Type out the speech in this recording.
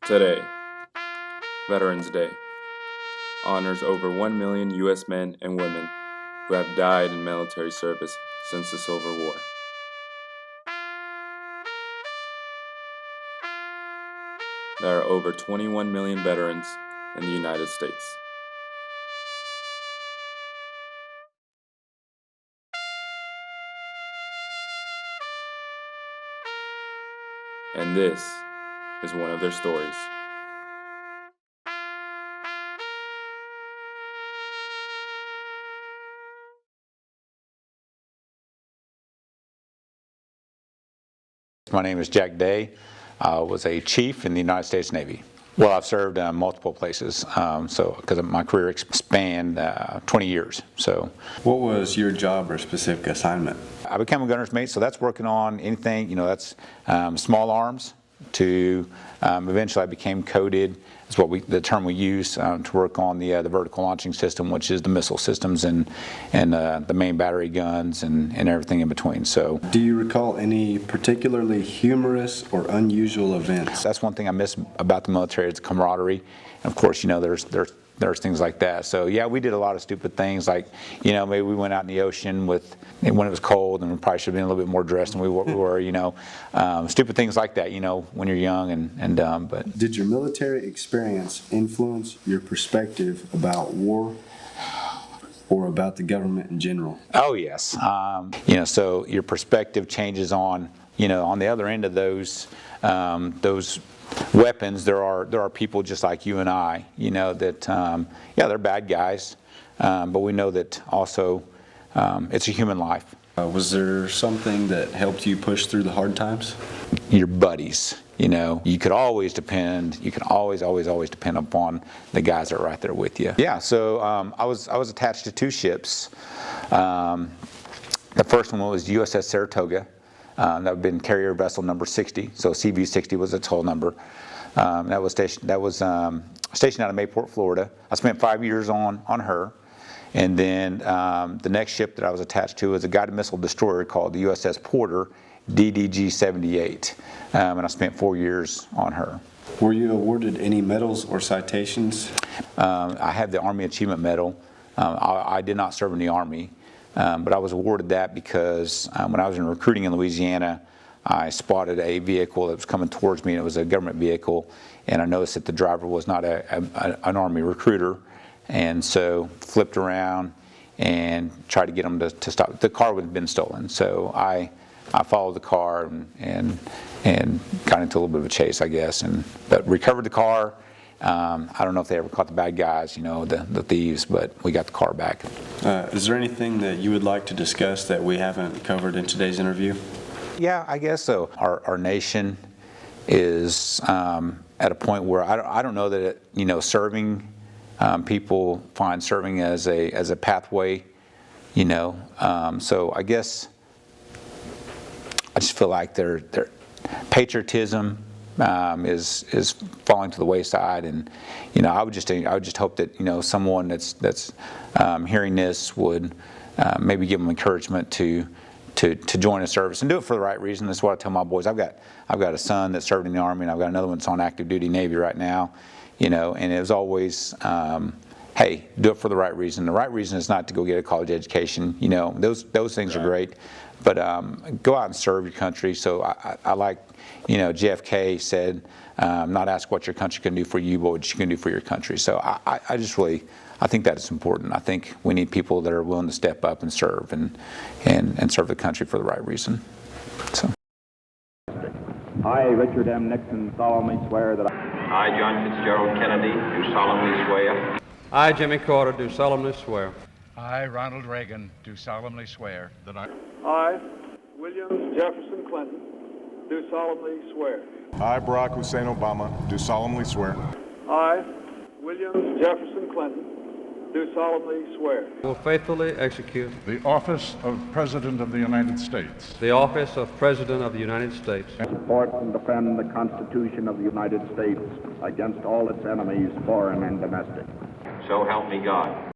Today, Veterans Day, honors over 1 million U.S. men and women who have died in military service since the Civil War. There are over 21 million veterans in the United States. And this is one of their stories. My name is Jack Day. I was a chief in the United States Navy. Well, I've served multiple places, because my career spanned 20 years. So, what was your job or specific assignment? I became a gunner's mate, so that's working on anything, that's small arms to eventually I became coded. Is the term we use to work on the vertical launching system, which is the missile systems and the main battery guns and everything in between. So, do you recall any particularly humorous or unusual events? That's one thing I miss about the military is the camaraderie. And of course, there's things like that. So yeah, we did a lot of stupid things, like maybe we went out in the ocean when it was cold, and we probably should have been a little bit more dressed than we were. Stupid things like that. When you're young and dumb. But did your military experience influence your perspective about war or about the government in general? Oh yes. So your perspective changes on on the other end of those weapons. There are people just like you and I, that they're bad guys, but we know that also it's a human life. Was there something that helped you push through the hard times? Your buddies. You could always depend. You can always depend upon the guys that are right there with you. Yeah. So I was attached to two ships. The first one was USS Saratoga. That would have been carrier vessel number 60. So CV-60 was its hull number. That was stationed out of Mayport, Florida. I spent 5 years on her. And then the next ship that I was attached to was a guided missile destroyer called the USS Porter, DDG-78. And I spent 4 years on her. Were you awarded any medals or citations? I have the Army Achievement Medal. I did not serve in the Army, but I was awarded that because when I was in recruiting in Louisiana, I spotted a vehicle that was coming towards me, and it was a government vehicle, and I noticed that the driver was not an Army recruiter, and so flipped around and tried to get him to stop. The car had been stolen, so I followed the car and got into a little bit of a chase, I guess, but recovered the car. I don't know if they ever caught the bad guys, the thieves, but we got the car back. Is there anything that you would like to discuss that we haven't covered in today's interview? Yeah, I guess so. Our nation is at a point where I don't know that serving people find serving as a pathway, So I guess I just feel like their patriotism is falling to the wayside, and I would just hope that someone that's hearing this would maybe give them encouragement to join a service and do it for the right reason. That's what I tell my boys. I've got a son that served in the Army, and I've got another one that's on active duty Navy right now. And it was always, hey, do it for the right reason. The right reason is not to go get a college education. Those things are great, but go out and serve your country. So I like, JFK said, not ask what your country can do for you, but what you can do for your country. So I think that is important. I think we need people that are willing to step up and serve and serve the country for the right reason. So. I, Richard M. Nixon, solemnly swear that I, John Fitzgerald Kennedy, do solemnly swear. I, Jimmy Carter, do solemnly swear. I, Ronald Reagan, do solemnly swear that I, William Jefferson Clinton, do solemnly swear. I, Barack Hussein Obama, do solemnly swear. I, William Jefferson Clinton, do solemnly swear. Will faithfully execute the office of President of the United States. The office of President of the United States. support and defend the Constitution of the United States against all its enemies, foreign and domestic. So help me God.